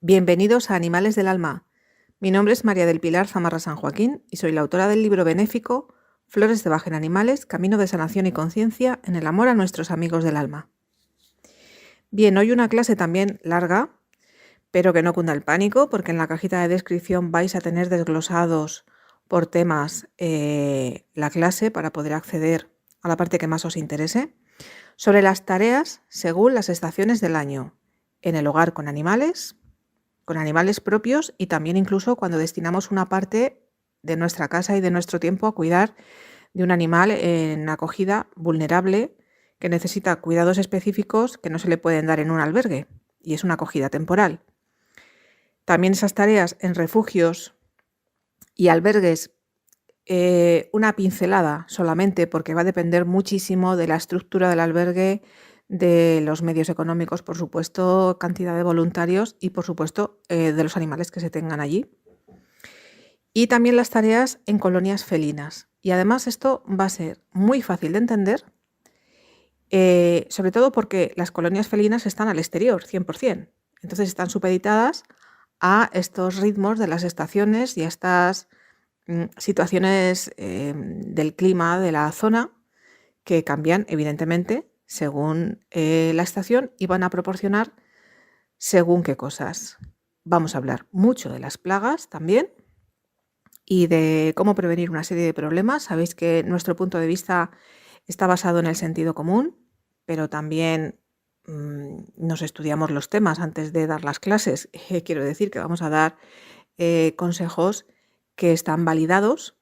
Bienvenidos a Animales del Alma. Mi nombre es María del Pilar Zamarra San Joaquín y soy la autora del libro benéfico Flores de Bach en Animales, Camino de Sanación y Conciencia en el amor a nuestros amigos del alma. Bien, hoy una clase también larga, pero que no cunda el pánico, porque en la cajita de descripción vais a tener desglosados por temas la clase para poder acceder a la parte que más os interese, sobre las tareas según las estaciones del año, en el hogar con animales propios y también incluso cuando destinamos una parte de nuestra casa y de nuestro tiempo a cuidar de un animal en acogida vulnerable que necesita cuidados específicos que no se le pueden dar en un albergue y es una acogida temporal. También esas tareas en refugios y albergues, una pincelada solamente porque va a depender muchísimo de la estructura del albergue, de los medios económicos, por supuesto, cantidad de voluntarios y, por supuesto, de los animales que se tengan allí. Y también las tareas en colonias felinas. Y además esto va a ser muy fácil de entender, sobre todo porque las colonias felinas están al exterior, 100%. Entonces están supeditadas a estos ritmos de las estaciones y a estas situaciones del clima de la zona que cambian, evidentemente, según la estación y van a proporcionar según qué cosas. Vamos a hablar mucho de las plagas también y de cómo prevenir una serie de problemas. Sabéis que nuestro punto de vista está basado en el sentido común, pero también nos estudiamos los temas antes de dar las clases. Quiero decir que vamos a dar consejos que están validados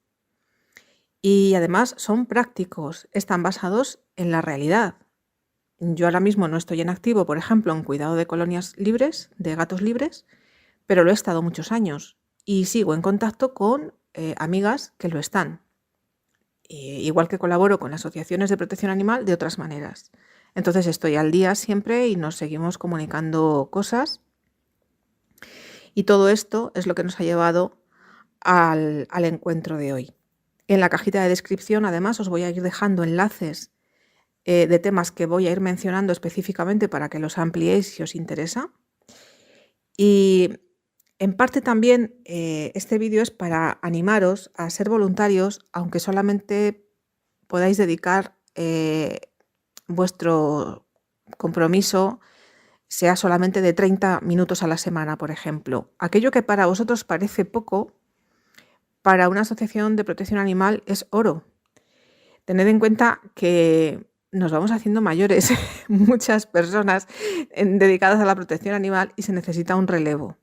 y además son prácticos, están basados en la realidad. Yo ahora mismo no estoy en activo, por ejemplo, en cuidado de colonias libres, de gatos libres, pero lo he estado muchos años y sigo en contacto con amigas que lo están. Igual que colaboro con asociaciones de protección animal de otras maneras. Entonces estoy al día siempre y nos seguimos comunicando cosas. Y todo esto es lo que nos ha llevado al encuentro de hoy. En la cajita de descripción, además, os voy a ir dejando enlaces de temas que voy a ir mencionando específicamente para que los ampliéis si os interesa. Y en parte también este vídeo es para animaros a ser voluntarios, aunque solamente podáis dedicar vuestro compromiso sea solamente de 30 minutos a la semana, por ejemplo. Aquello que para vosotros parece poco, para una asociación de protección animal es oro. Tened en cuenta que nos vamos haciendo mayores, muchas personas dedicadas a la protección animal y se necesita un relevo.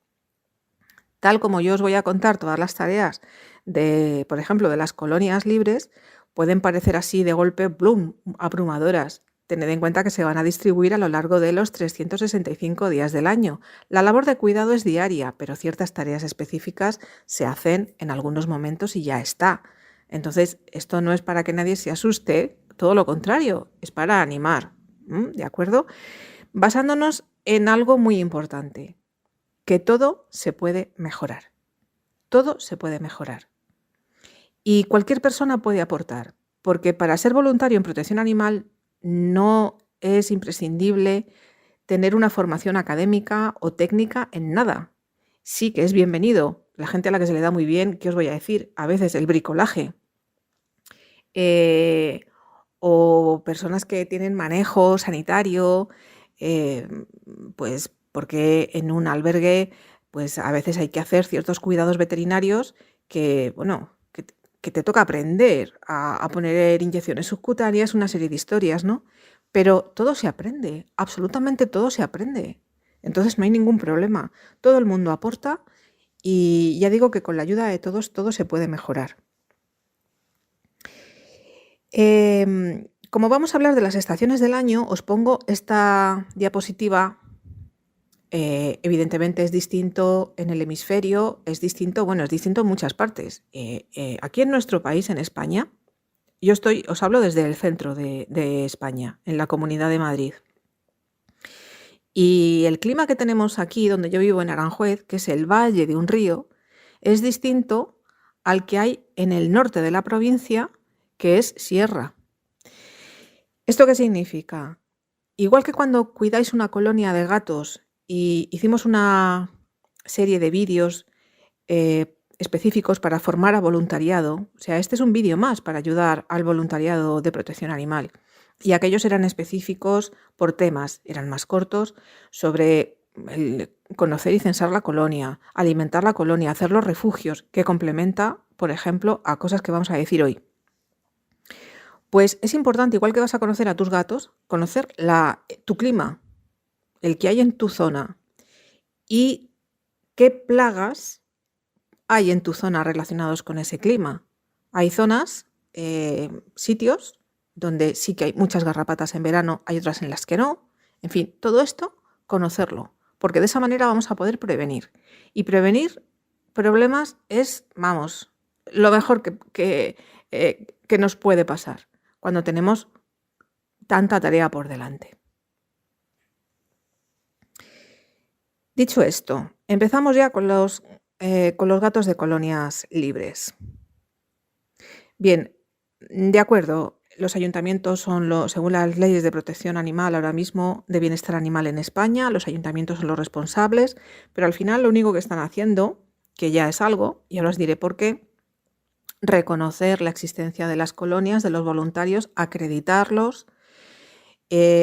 Tal como yo os voy a contar todas las tareas de, por ejemplo, de las colonias libres, pueden parecer así de golpe, ¡blum!, abrumadoras. Tened en cuenta que se van a distribuir a lo largo de los 365 días del año. La labor de cuidado es diaria, pero ciertas tareas específicas se hacen en algunos momentos y ya está. Entonces, esto no es para que nadie se asuste, todo lo contrario, es para animar, ¿de acuerdo? Basándonos en algo muy importante, que todo se puede mejorar. Todo se puede mejorar. Y cualquier persona puede aportar, porque para ser voluntario en protección animal no es imprescindible tener una formación académica o técnica en nada. Sí que es bienvenido. La gente a la que se le da muy bien, ¿qué os voy a decir? A veces el bricolaje. O personas que tienen manejo sanitario, pues porque en un albergue pues a veces hay que hacer ciertos cuidados veterinarios que, bueno, que te toca aprender a poner inyecciones subcutáneas, una serie de historias, ¿no? Pero todo se aprende, absolutamente todo se aprende. Entonces no hay ningún problema. Todo el mundo aporta y ya digo que con la ayuda de todos todo se puede mejorar. Como vamos a hablar de las estaciones del año, os pongo esta diapositiva. Evidentemente es distinto en el hemisferio, es distinto en muchas partes. Aquí en nuestro país, en España, os hablo desde el centro de España, en la Comunidad de Madrid. Y el clima que tenemos aquí, donde yo vivo en Aranjuez, que es el valle de un río, es distinto al que hay en el norte de la provincia, que es sierra. ¿Esto qué significa? Igual que cuando cuidáis una colonia de gatos y hicimos una serie de vídeos específicos para formar a voluntariado. O sea, este es un vídeo más para ayudar al voluntariado de protección animal. Y aquellos eran específicos por temas, eran más cortos, sobre conocer y censar la colonia, alimentar la colonia, hacer los refugios, que complementa, por ejemplo, a cosas que vamos a decir hoy. Pues es importante, igual que vas a conocer a tus gatos, conocer tu clima, el que hay en tu zona y qué plagas hay en tu zona relacionados con ese clima. Hay zonas, sitios donde sí que hay muchas garrapatas en verano, hay otras en las que no. En fin, todo esto, conocerlo, porque de esa manera vamos a poder prevenir. Y prevenir problemas es, vamos, lo mejor que nos puede pasar cuando tenemos tanta tarea por delante. Dicho esto, empezamos ya con los gatos de colonias libres. Bien, de acuerdo, los ayuntamientos son, según las leyes de protección animal ahora mismo, de bienestar animal en España, los ayuntamientos son los responsables, pero al final lo único que están haciendo, que ya es algo, y ahora os diré por qué, reconocer la existencia de las colonias, de los voluntarios, acreditarlos,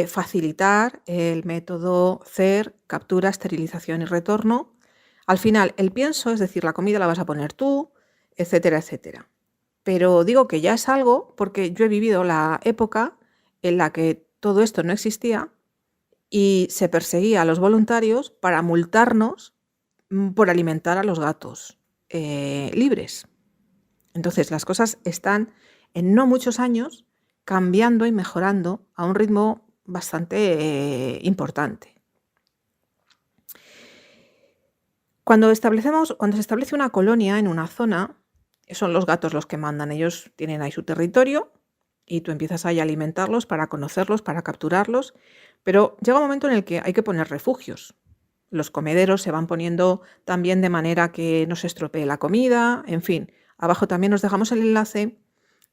facilitar el método CER, captura, esterilización y retorno. Al final, el pienso, es decir, la comida la vas a poner tú, etcétera, etcétera. Pero digo que ya es algo porque yo he vivido la época en la que todo esto no existía y se perseguía a los voluntarios para multarnos por alimentar a los gatos libres. Entonces, las cosas están en no muchos años cambiando y mejorando a un ritmo bastante importante. Cuando se establece una colonia en una zona, son los gatos los que mandan. Ellos tienen ahí su territorio y tú empiezas ahí a alimentarlos para conocerlos, para capturarlos. Pero llega un momento en el que hay que poner refugios. Los comederos se van poniendo también de manera que no se estropee la comida, en fin. Abajo también os dejamos el enlace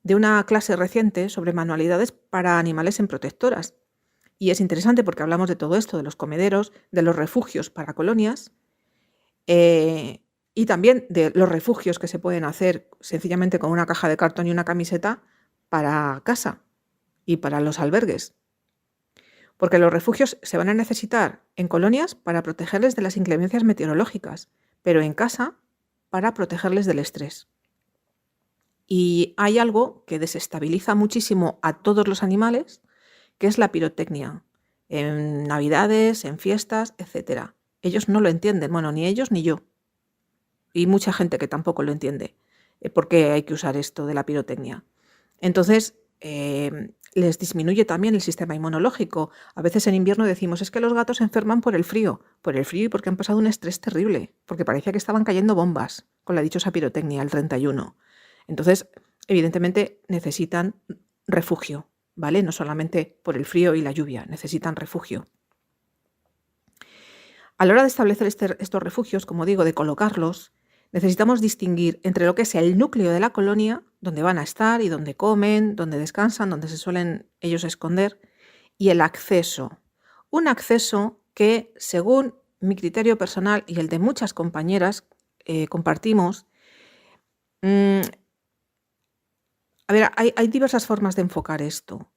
de una clase reciente sobre manualidades para animales en protectoras. Y es interesante porque hablamos de todo esto, de los comederos, de los refugios para colonias y también de los refugios que se pueden hacer sencillamente con una caja de cartón y una camiseta para casa y para los albergues. Porque los refugios se van a necesitar en colonias para protegerles de las inclemencias meteorológicas, pero en casa para protegerles del estrés. Y hay algo que desestabiliza muchísimo a todos los animales, que es la pirotecnia, en navidades, en fiestas, etc. Ellos no lo entienden, bueno, ni ellos ni yo. Y mucha gente que tampoco lo entiende, por qué hay que usar esto de la pirotecnia. Entonces, les disminuye también el sistema inmunológico. A veces en invierno decimos, es que los gatos se enferman por el frío y porque han pasado un estrés terrible, porque parecía que estaban cayendo bombas con la dichosa pirotecnia el 31. Entonces, evidentemente necesitan refugio, ¿vale? No solamente por el frío y la lluvia, necesitan refugio. A la hora de establecer estos refugios, como digo, de colocarlos, necesitamos distinguir entre lo que es el núcleo de la colonia, donde van a estar y donde comen, donde descansan, donde se suelen ellos esconder, y el acceso. Un acceso que, según mi criterio personal y el de muchas compañeras, compartimos. A ver, hay diversas formas de enfocar esto.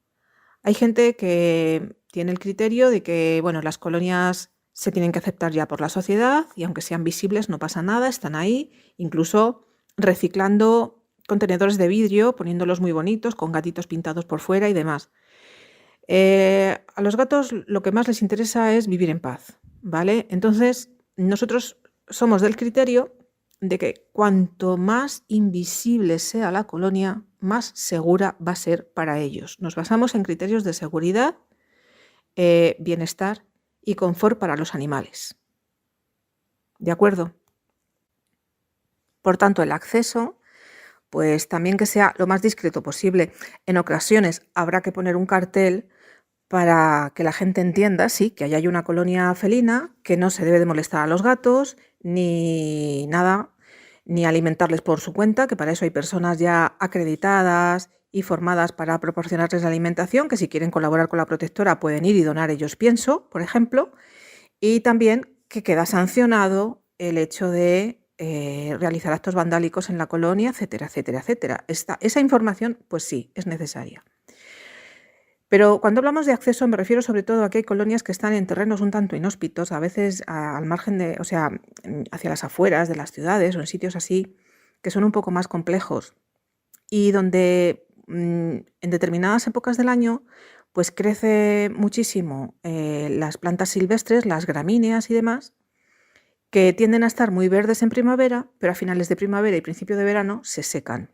Hay gente que tiene el criterio de que, bueno, las colonias se tienen que aceptar ya por la sociedad y aunque sean visibles no pasa nada, están ahí, incluso reciclando contenedores de vidrio, poniéndolos muy bonitos, con gatitos pintados por fuera y demás. A los gatos lo que más les interesa es vivir en paz, ¿vale? Entonces, nosotros somos del criterio de que cuanto más invisible sea la colonia, más segura va a ser para ellos. Nos basamos en criterios de seguridad, bienestar y confort para los animales. ¿De acuerdo? Por tanto, el acceso, pues también que sea lo más discreto posible. En ocasiones habrá que poner un cartel para que la gente entienda, sí, que ahí hay una colonia felina, que no se debe de molestar a los gatos, ni nada, ni alimentarles por su cuenta, que para eso hay personas ya acreditadas y formadas para proporcionarles la alimentación, que si quieren colaborar con la protectora pueden ir y donar ellos pienso, por ejemplo, y también que queda sancionado el hecho de realizar actos vandálicos en la colonia, etcétera, etcétera, etcétera. Esa información, pues sí, es necesaria. Pero cuando hablamos de acceso me refiero sobre todo a que hay colonias que están en terrenos un tanto inhóspitos, a veces al margen de, o sea, hacia las afueras de las ciudades o en sitios así, que son un poco más complejos y donde en determinadas épocas del año pues crece muchísimo las plantas silvestres, las gramíneas y demás, que tienden a estar muy verdes en primavera, pero a finales de primavera y principio de verano se secan.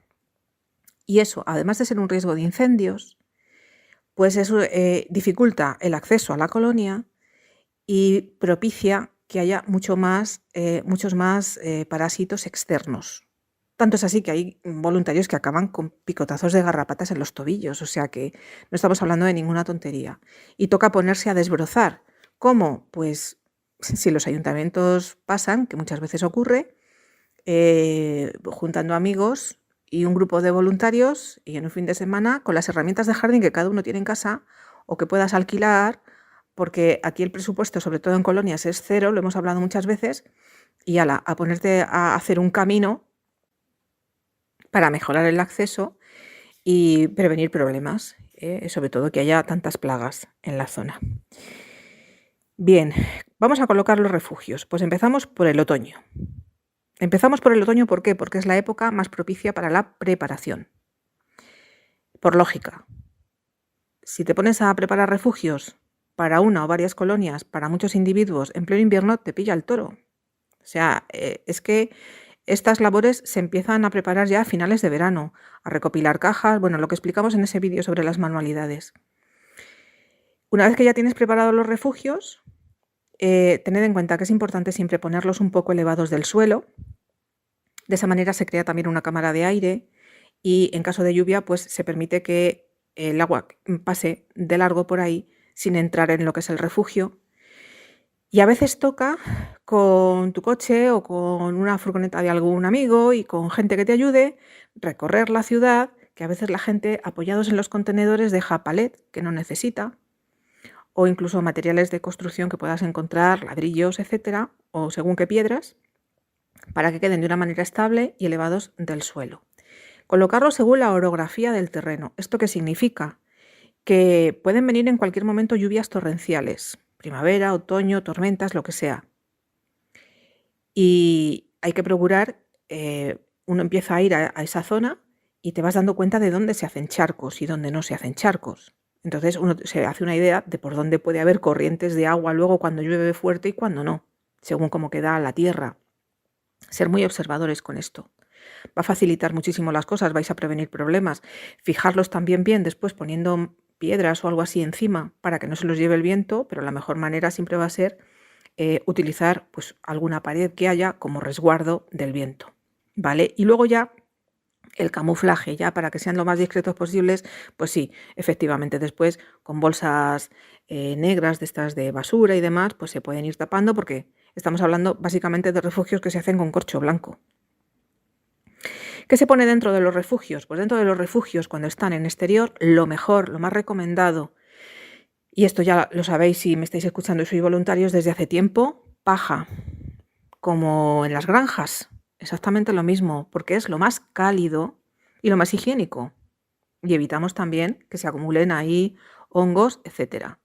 Y eso, además de ser un riesgo de incendios, pues eso dificulta el acceso a la colonia y propicia que haya muchos más parásitos externos. Tanto es así que hay voluntarios que acaban con picotazos de garrapatas en los tobillos, o sea que no estamos hablando de ninguna tontería. Y toca ponerse a desbrozar. ¿Cómo? Pues si los ayuntamientos pasan, que muchas veces ocurre, juntando amigos y un grupo de voluntarios y en un fin de semana con las herramientas de jardín que cada uno tiene en casa o que puedas alquilar, porque aquí el presupuesto, sobre todo en colonias, es cero, lo hemos hablado muchas veces, y a ponerte a hacer un camino para mejorar el acceso y prevenir problemas, sobre todo que haya tantas plagas en la zona. Bien, vamos a colocar los refugios. Pues empezamos por el otoño. Empezamos por el otoño, ¿por qué? Porque es la época más propicia para la preparación. Por lógica, si te pones a preparar refugios para una o varias colonias, para muchos individuos, en pleno invierno te pilla el toro. O sea, es que estas labores se empiezan a preparar ya a finales de verano, a recopilar cajas, bueno, lo que explicamos en ese vídeo sobre las manualidades. Una vez que ya tienes preparados los refugios, tened en cuenta que es importante siempre ponerlos un poco elevados del suelo. De esa manera se crea también una cámara de aire y en caso de lluvia pues se permite que el agua pase de largo por ahí sin entrar en lo que es el refugio. Y a veces toca con tu coche o con una furgoneta de algún amigo y con gente que te ayude recorrer la ciudad, que a veces la gente apoyados en los contenedores deja palet que no necesita o incluso materiales de construcción que puedas encontrar, ladrillos, etcétera, o según qué piedras, para que queden de una manera estable y elevados del suelo. Colocarlo según la orografía del terreno. ¿Esto qué significa? Que pueden venir en cualquier momento lluvias torrenciales, primavera, otoño, tormentas, lo que sea. Y hay que procurar, uno empieza a ir a esa zona y te vas dando cuenta de dónde se hacen charcos y dónde no se hacen charcos. Entonces uno se hace una idea de por dónde puede haber corrientes de agua luego cuando llueve fuerte y cuando no, según cómo queda la tierra. Ser muy observadores con esto. Va a facilitar muchísimo las cosas, vais a prevenir problemas. Fijarlos también bien después poniendo piedras o algo así encima para que no se los lleve el viento, pero la mejor manera siempre va a ser utilizar pues alguna pared que haya como resguardo del viento, ¿vale? Y luego ya el camuflaje, ya para que sean lo más discretos posibles, pues sí, efectivamente después con bolsas negras de estas de basura y demás, pues se pueden ir tapando porque estamos hablando básicamente de refugios que se hacen con corcho blanco. ¿Qué se pone dentro de los refugios? Pues dentro de los refugios, cuando están en exterior, lo mejor, lo más recomendado, y esto ya lo sabéis si me estáis escuchando y sois voluntarios desde hace tiempo, paja, como en las granjas, exactamente lo mismo, porque es lo más cálido y lo más higiénico. Y evitamos también que se acumulen ahí hongos, etc.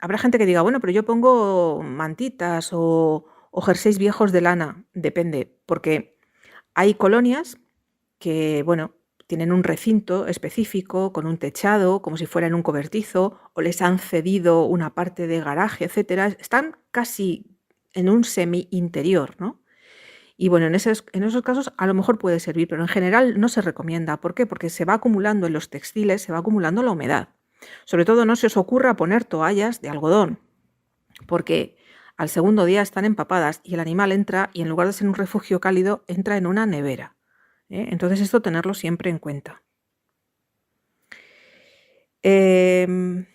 Habrá gente que diga, bueno, pero yo pongo mantitas o jerseys viejos de lana, depende, porque hay colonias que, bueno, tienen un recinto específico con un techado, como si fuera en un cobertizo, o les han cedido una parte de garaje, etcétera. Están casi en un semi-interior, ¿no? Y bueno, en esos casos a lo mejor puede servir, pero en general no se recomienda. ¿Por qué? Porque se va acumulando en los textiles, se va acumulando la humedad. Sobre todo no se os ocurra poner toallas de algodón, porque al segundo día están empapadas y el animal entra y en lugar de ser un refugio cálido, entra en una nevera. Entonces esto tenerlo siempre en cuenta. En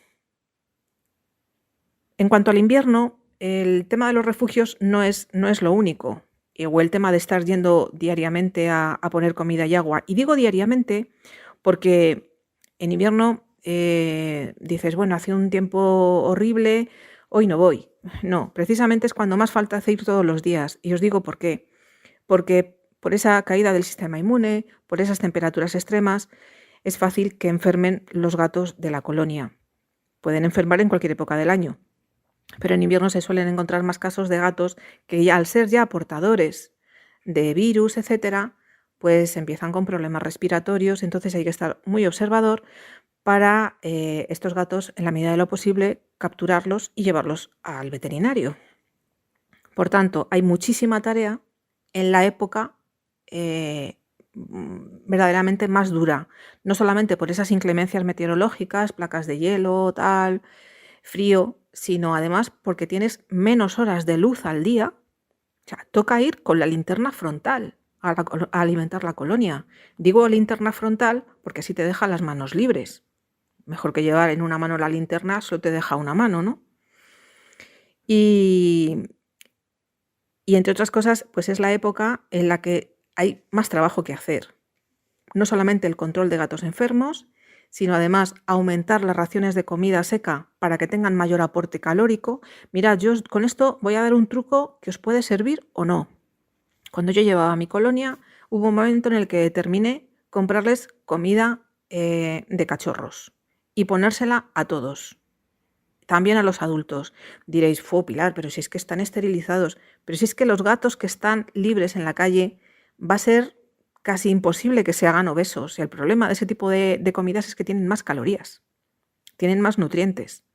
cuanto al invierno, el tema de los refugios no es lo único, o el tema de estar yendo diariamente a poner comida y agua. Y digo diariamente porque en invierno dices, bueno, hace un tiempo horrible, hoy no voy. No, precisamente es cuando más falta hace ir todos los días. Y os digo por qué. Porque por esa caída del sistema inmune, por esas temperaturas extremas, es fácil que enfermen los gatos de la colonia. Pueden enfermar en cualquier época del año, pero en invierno se suelen encontrar más casos de gatos que ya al ser ya portadores de virus, etcétera, pues empiezan con problemas respiratorios. Entonces hay que estar muy observador para estos gatos, en la medida de lo posible, capturarlos y llevarlos al veterinario. Por tanto, hay muchísima tarea en la época verdaderamente más dura, no solamente por esas inclemencias meteorológicas, placas de hielo, tal, frío, sino además porque tienes menos horas de luz al día. O sea, toca ir con la linterna frontal a alimentar la colonia. Digo linterna frontal porque así te deja las manos libres. Mejor que llevar en una mano la linterna, solo te deja una mano, ¿no? Y entre otras cosas, pues es la época en la que hay más trabajo que hacer. No solamente el control de gatos enfermos, sino además aumentar las raciones de comida seca para que tengan mayor aporte calórico. Mirad, yo con esto voy a dar un truco que os puede servir o no. Cuando yo llevaba a mi colonia, hubo un momento en el que determiné comprarles comida de cachorros y ponérsela a todos, también a los adultos. Diréis, Pilar, pero si es que están esterilizados, pero si es que los gatos que están libres en la calle va a ser casi imposible que se hagan obesos. Y el problema de ese tipo de comidas es que tienen más calorías, tienen más nutrientes.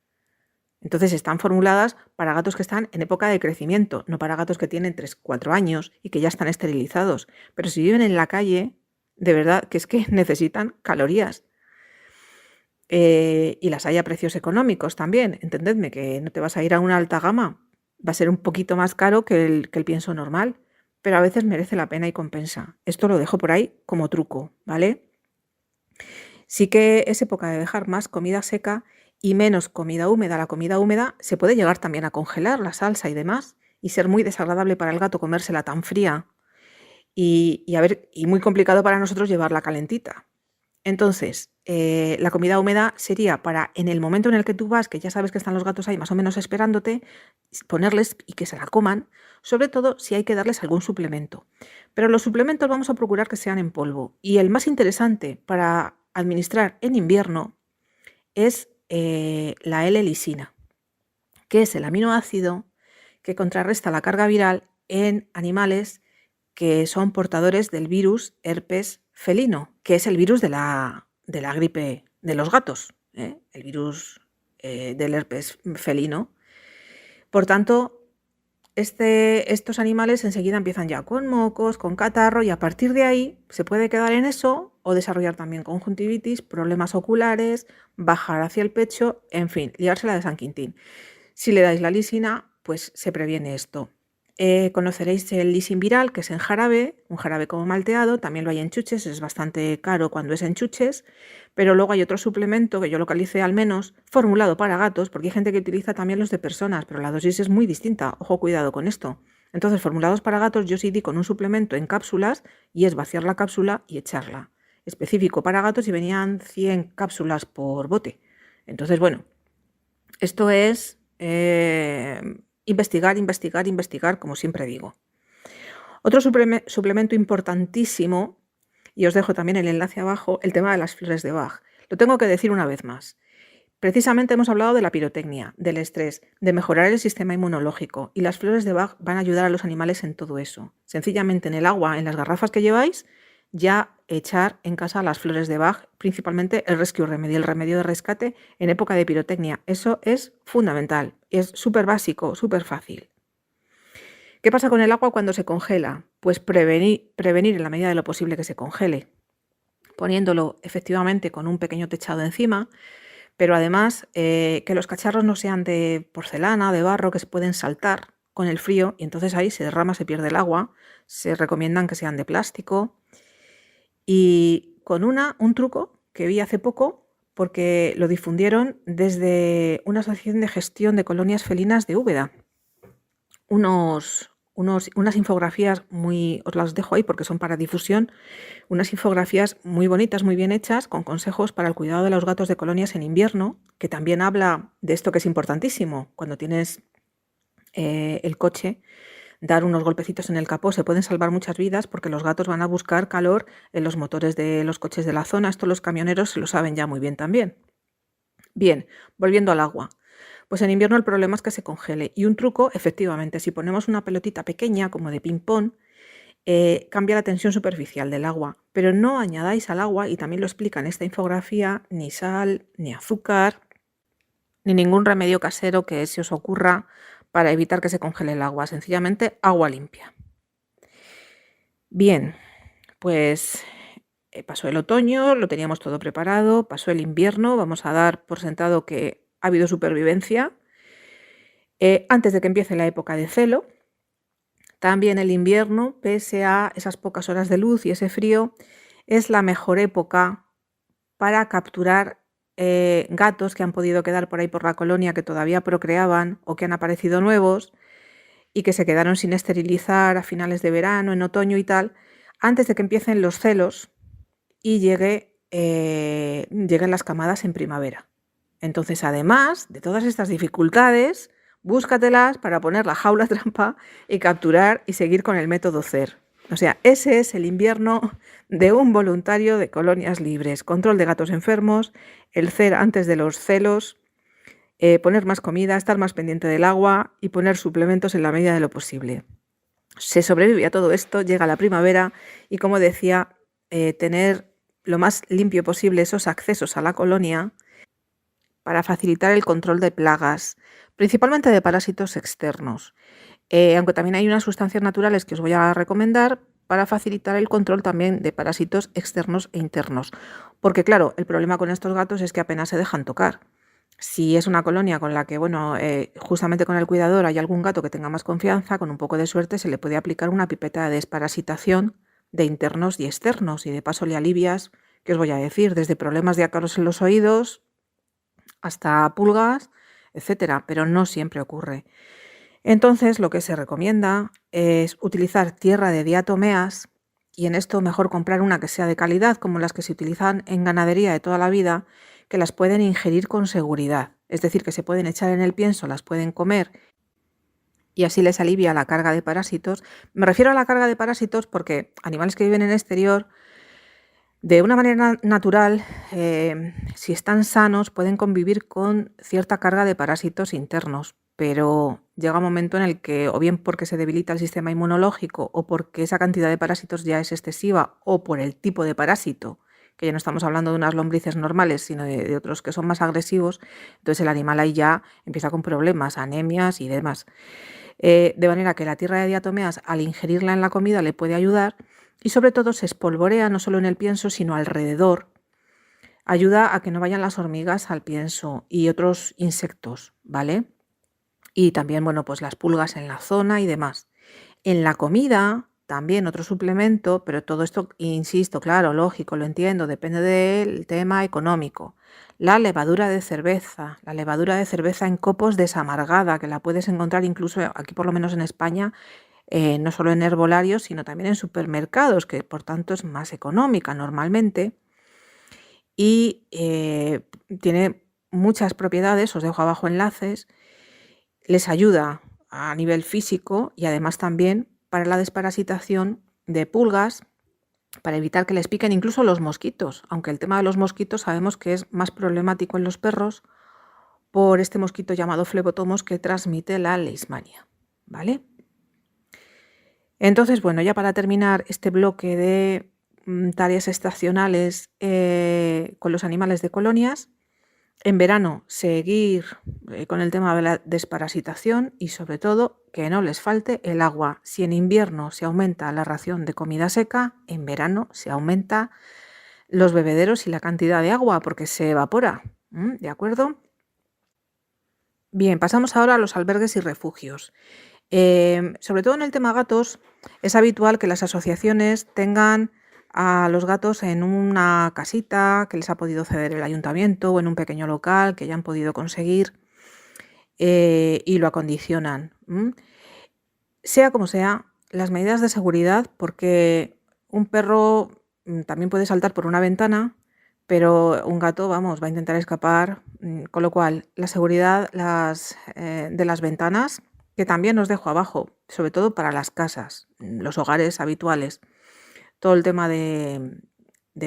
Entonces están formuladas para gatos que están en época de crecimiento, no para gatos que tienen 3, 4 años y que ya están esterilizados. Pero si viven en la calle, de verdad que es que necesitan calorías. Y las hay a precios económicos también. Entendedme que no te vas a ir a una alta gama. Va a ser un poquito más caro que el pienso normal, pero a veces merece la pena y compensa. Esto lo dejo por ahí como truco, ¿vale? Sí que es época de dejar más comida seca y menos comida húmeda. La comida húmeda se puede llegar también a congelar, la salsa y demás, y ser muy desagradable para el gato comérsela tan fría y muy complicado para nosotros llevarla calentita. Entonces, la comida húmeda sería para en el momento en el que tú vas, que ya sabes que están los gatos ahí más o menos esperándote, ponerles y que se la coman, sobre todo si hay que darles algún suplemento. Pero los suplementos vamos a procurar que sean en polvo. Y el más interesante para administrar en invierno es la L-lisina, que es el aminoácido que contrarresta la carga viral en animales que son portadores del virus herpes felino, que es el virus de la gripe de los gatos, el virus del herpes felino. Por tanto, estos animales enseguida empiezan ya con mocos, con catarro, y a partir de ahí se puede quedar en eso o desarrollar también conjuntivitis, problemas oculares, bajar hacia el pecho, en fin, liársela de San Quintín. Si le dais la lisina, pues se previene esto. Conoceréis el Lisin Viral, que es en jarabe, un jarabe como malteado, también lo hay en chuches, es bastante caro cuando es en chuches, pero luego hay otro suplemento que yo localicé al menos, formulado para gatos, porque hay gente que utiliza también los de personas, pero la dosis es muy distinta, ojo, cuidado con esto. Entonces, formulados para gatos, yo sí di con un suplemento en cápsulas y es vaciar la cápsula y echarla. Específico para gatos y venían 100 cápsulas por bote. Entonces, bueno, esto es investigar, como siempre digo. Otro suplemento importantísimo, y os dejo también el enlace abajo, el tema de las flores de Bach. Lo tengo que decir una vez más. Precisamente hemos hablado de la pirotecnia, del estrés, de mejorar el sistema inmunológico, y las flores de Bach van a ayudar a los animales en todo eso. Sencillamente en el agua, en las garrafas que lleváis, ya echar en casa las flores de Bach, principalmente el Rescue Remedy, el remedio de rescate en época de pirotecnia. Eso es fundamental, es súper básico, súper fácil. ¿Qué pasa con el agua cuando se congela? Pues prevenir en la medida de lo posible que se congele, poniéndolo efectivamente con un pequeño techado encima, pero además que los cacharros no sean de porcelana, de barro, que se pueden saltar con el frío y entonces ahí se derrama, se pierde el agua. Se recomiendan que sean de plástico. Y con un truco que vi hace poco, porque lo difundieron desde una asociación de gestión de colonias felinas de Úbeda. Unas infografías os las dejo ahí porque son para difusión, unas infografías muy bonitas, muy bien hechas, con consejos para el cuidado de los gatos de colonias en invierno, que también habla de esto que es importantísimo. Cuando tienes el coche, dar unos golpecitos en el capó, se pueden salvar muchas vidas porque los gatos van a buscar calor en los motores de los coches de la zona. Esto los camioneros se lo saben ya muy bien también. Bien, volviendo al agua. Pues en invierno el problema es que se congele. Y un truco, efectivamente, si ponemos una pelotita pequeña como de ping-pong, cambia la tensión superficial del agua. Pero no añadáis al agua, y también lo explica en esta infografía, ni sal, ni azúcar, ni ningún remedio casero que se os ocurra para evitar que se congele el agua. Sencillamente agua limpia. Bien, pues pasó el otoño, lo teníamos todo preparado, pasó el invierno, vamos a dar por sentado que ha habido supervivencia. Antes de que empiece la época de celo, también el invierno, pese a esas pocas horas de luz y ese frío, es la mejor época para capturar gatos que han podido quedar por ahí por la colonia, que todavía procreaban o que han aparecido nuevos y que se quedaron sin esterilizar a finales de verano, en otoño y tal, antes de que empiecen los celos y lleguen las camadas en primavera. Entonces, además de todas estas dificultades, búscatelas para poner la jaula trampa y capturar y seguir con el método CER. O sea, ese es el invierno de un voluntario de colonias libres. Control de gatos enfermos, el CER antes de los celos, poner más comida, estar más pendiente del agua y poner suplementos en la medida de lo posible. Se sobrevive a todo esto, llega la primavera y, como decía, tener lo más limpio posible esos accesos a la colonia para facilitar el control de plagas, principalmente de parásitos externos. Aunque también hay unas sustancias naturales que os voy a recomendar para facilitar el control también de parásitos externos e internos. Porque claro, el problema con estos gatos es que apenas se dejan tocar. Si es una colonia con la que, bueno, justamente con el cuidador hay algún gato que tenga más confianza, con un poco de suerte se le puede aplicar una pipeta de desparasitación de internos y externos, y de paso le alivias, ¿qué os voy a decir? Desde problemas de ácaros en los oídos hasta pulgas, etcétera, pero no siempre ocurre. Entonces, lo que se recomienda es utilizar tierra de diatomeas, y en esto mejor comprar una que sea de calidad, como las que se utilizan en ganadería de toda la vida, que las pueden ingerir con seguridad. Es decir, que se pueden echar en el pienso, las pueden comer y así les alivia la carga de parásitos. Me refiero a la carga de parásitos porque animales que viven en el exterior, de una manera natural, si están sanos, pueden convivir con cierta carga de parásitos internos, pero llega un momento en el que, o bien porque se debilita el sistema inmunológico, o porque esa cantidad de parásitos ya es excesiva, o por el tipo de parásito, que ya no estamos hablando de unas lombrices normales, sino de otros que son más agresivos, entonces el animal ahí ya empieza con problemas, anemias y demás. De manera que la tierra de diatomeas, al ingerirla en la comida, le puede ayudar, y sobre todo se espolvorea no solo en el pienso, sino alrededor. Ayuda a que no vayan las hormigas al pienso y otros insectos, ¿vale? Y también, bueno, pues las pulgas en la zona y demás. En la comida, también otro suplemento, pero todo esto, insisto, claro, lógico, lo entiendo, depende del tema económico. La levadura de cerveza en copos desamargada, que la puedes encontrar incluso aquí, por lo menos en España, no solo en herbolarios, sino también en supermercados, que por tanto es más económica normalmente. Y tiene muchas propiedades, os dejo abajo enlaces, les ayuda a nivel físico y además también para la desparasitación de pulgas, para evitar que les piquen incluso los mosquitos, aunque el tema de los mosquitos sabemos que es más problemático en los perros por este mosquito llamado flebotomos que transmite la leishmania, ¿vale? Entonces, bueno, ya para terminar este bloque de tareas estacionales con los animales de colonias, en verano seguir con el tema de la desparasitación y sobre todo que no les falte el agua. Si en invierno se aumenta la ración de comida seca, en verano se aumenta los bebederos y la cantidad de agua porque se evapora. ¿De acuerdo? Bien, pasamos ahora a los albergues y refugios. Sobre todo en el tema gatos, es habitual que las asociaciones tengan a los gatos en una casita que les ha podido ceder el ayuntamiento o en un pequeño local que ya han podido conseguir y lo acondicionan. Sea como sea, las medidas de seguridad, porque un perro también puede saltar por una ventana, pero un gato, vamos, va a intentar escapar, con lo cual la seguridad de las ventanas que también os dejo abajo, sobre todo para las casas, los hogares habituales. Todo el tema de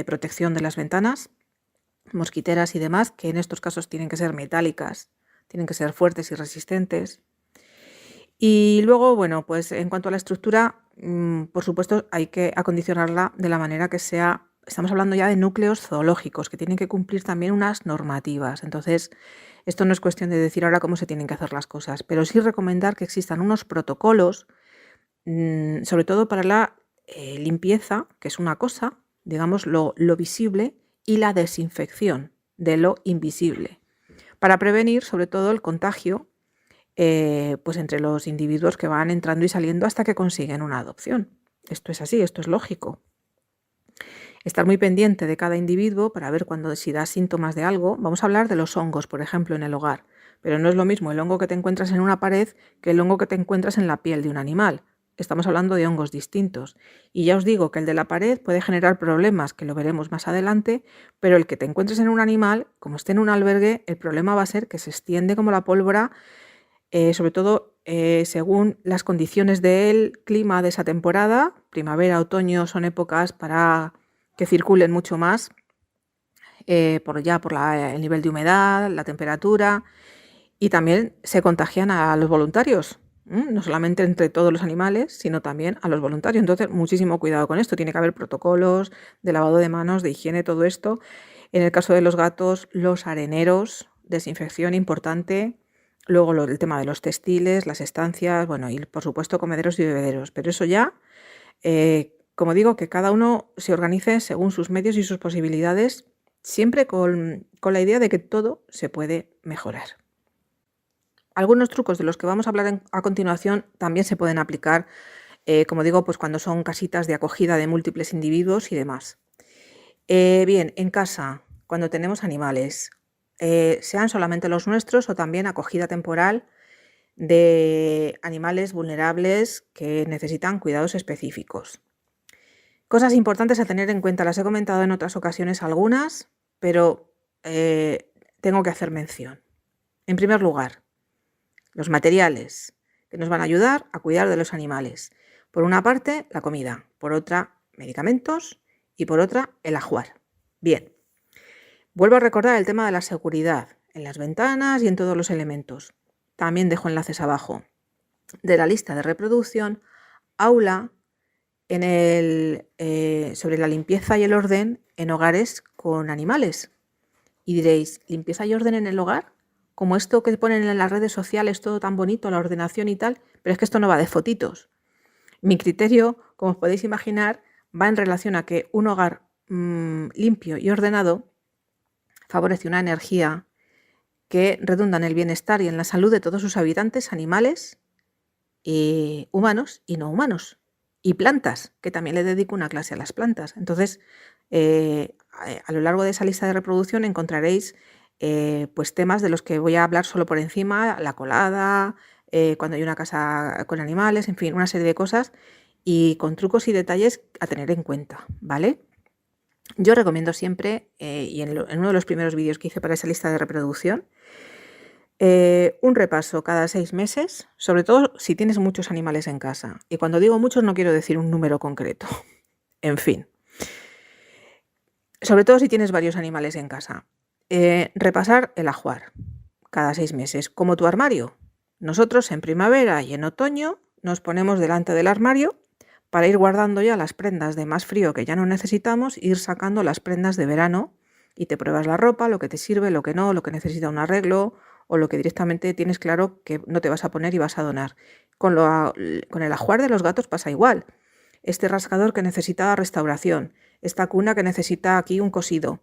protección de las ventanas, mosquiteras y demás, que en estos casos tienen que ser metálicas, tienen que ser fuertes y resistentes. Y luego, bueno, pues en cuanto a la estructura, por supuesto hay que acondicionarla de la manera que sea. Estamos hablando ya de núcleos zoológicos que tienen que cumplir también unas normativas. Entonces, esto no es cuestión de decir ahora cómo se tienen que hacer las cosas, pero sí recomendar que existan unos protocolos, sobre todo para la limpieza, que es una cosa, digamos, lo visible, y la desinfección de lo invisible, para prevenir sobre todo el contagio pues entre los individuos que van entrando y saliendo hasta que consiguen una adopción. Esto es así, esto es lógico. Estar muy pendiente de cada individuo para ver si da síntomas de algo. Vamos a hablar de los hongos, por ejemplo, en el hogar. Pero no es lo mismo el hongo que te encuentras en una pared que el hongo que te encuentras en la piel de un animal. Estamos hablando de hongos distintos. Y ya os digo que el de la pared puede generar problemas, que lo veremos más adelante, pero el que te encuentres en un animal, como esté en un albergue, el problema va a ser que se extiende como la pólvora, sobre todo según las condiciones del clima de esa temporada. Primavera, otoño son épocas para que circulen mucho más por el nivel de humedad, la temperatura, y también se contagian a los voluntarios, no solamente entre todos los animales, sino también a los voluntarios. Entonces, muchísimo cuidado con esto. Tiene que haber protocolos de lavado de manos, de higiene, todo esto. En el caso de los gatos, los areneros, desinfección importante. Luego el tema de los textiles, las estancias, bueno, y por supuesto comederos y bebederos. Pero eso ya, como digo, que cada uno se organice según sus medios y sus posibilidades, siempre con la idea de que todo se puede mejorar. Algunos trucos de los que vamos a hablar a continuación también se pueden aplicar, como digo, pues cuando son casitas de acogida de múltiples individuos y demás. Bien, en casa, cuando tenemos animales, sean solamente los nuestros o también acogida temporal de animales vulnerables que necesitan cuidados específicos. Cosas importantes a tener en cuenta, las he comentado en otras ocasiones algunas, pero tengo que hacer mención. En primer lugar, los materiales que nos van a ayudar a cuidar de los animales. Por una parte, la comida, por otra, medicamentos y por otra, el ajuar. Bien, vuelvo a recordar el tema de la seguridad en las ventanas y en todos los elementos. También dejo enlaces abajo de la lista de reproducción, aula sobre la limpieza y el orden en hogares con animales. Y diréis, ¿limpieza y orden en el hogar? Como esto que ponen en las redes sociales, todo tan bonito, la ordenación y tal, pero es que esto no va de fotitos. Mi criterio, como os podéis imaginar, va en relación a que un hogar limpio y ordenado favorece una energía que redunda en el bienestar y en la salud de todos sus habitantes, animales, humanos y no humanos, y plantas, que también le dedico una clase a las plantas. Entonces, a lo largo de esa lista de reproducción encontraréis pues temas de los que voy a hablar solo por encima, la colada, cuando hay una casa con animales, en fin, una serie de cosas, y con trucos y detalles a tener en cuenta, ¿vale? Yo recomiendo siempre, y en uno de los primeros vídeos que hice para esa lista de reproducción, un repaso cada 6 meses, sobre todo si tienes muchos animales en casa. Y cuando digo muchos no quiero decir un número concreto. En fin. Sobre todo si tienes varios animales en casa. Repasar el ajuar cada 6 meses, como tu armario. Nosotros en primavera y en otoño nos ponemos delante del armario para ir guardando ya las prendas de más frío que ya no necesitamos, ir sacando las prendas de verano y te pruebas la ropa, lo que te sirve, lo que no, lo que necesita un arreglo o lo que directamente tienes claro que no te vas a poner y vas a donar. Con el ajuar de los gatos pasa igual. Este rascador que necesita restauración, esta cuna que necesita aquí un cosido,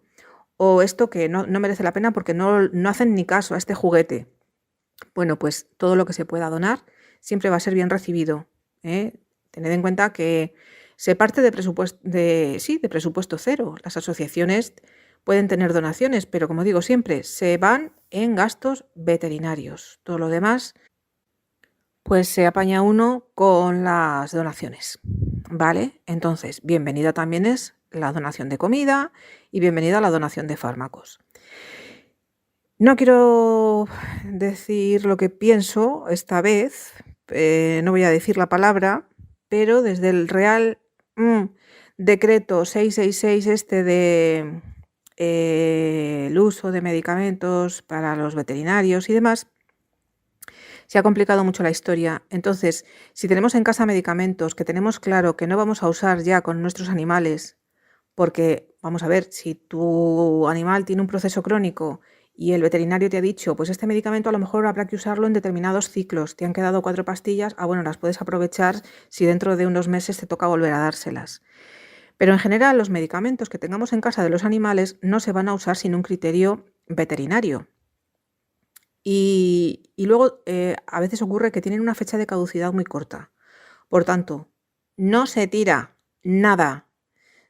o esto que no merece la pena porque no hacen ni caso a este juguete. Bueno, pues todo lo que se pueda donar siempre va a ser bien recibido, ¿eh? Tened en cuenta que se parte de presupuesto cero. Las asociaciones pueden tener donaciones, pero como digo siempre, se van en gastos veterinarios. Todo lo demás, pues se apaña uno con las donaciones, ¿vale? Entonces, bienvenida también es la donación de comida y bienvenida la donación de fármacos. No quiero decir lo que pienso esta vez, no voy a decir la palabra, pero desde el Real Decreto 666 de el uso de medicamentos para los veterinarios y demás, se ha complicado mucho la historia. Entonces, si tenemos en casa medicamentos que tenemos claro que no vamos a usar ya con nuestros animales, porque, vamos a ver, si tu animal tiene un proceso crónico y el veterinario te ha dicho, pues este medicamento a lo mejor habrá que usarlo en determinados ciclos, te han quedado 4 pastillas, bueno, las puedes aprovechar si dentro de unos meses te toca volver a dárselas. Pero en general los medicamentos que tengamos en casa de los animales no se van a usar sin un criterio veterinario. Y luego a veces ocurre que tienen una fecha de caducidad muy corta. Por tanto, no se tira nada.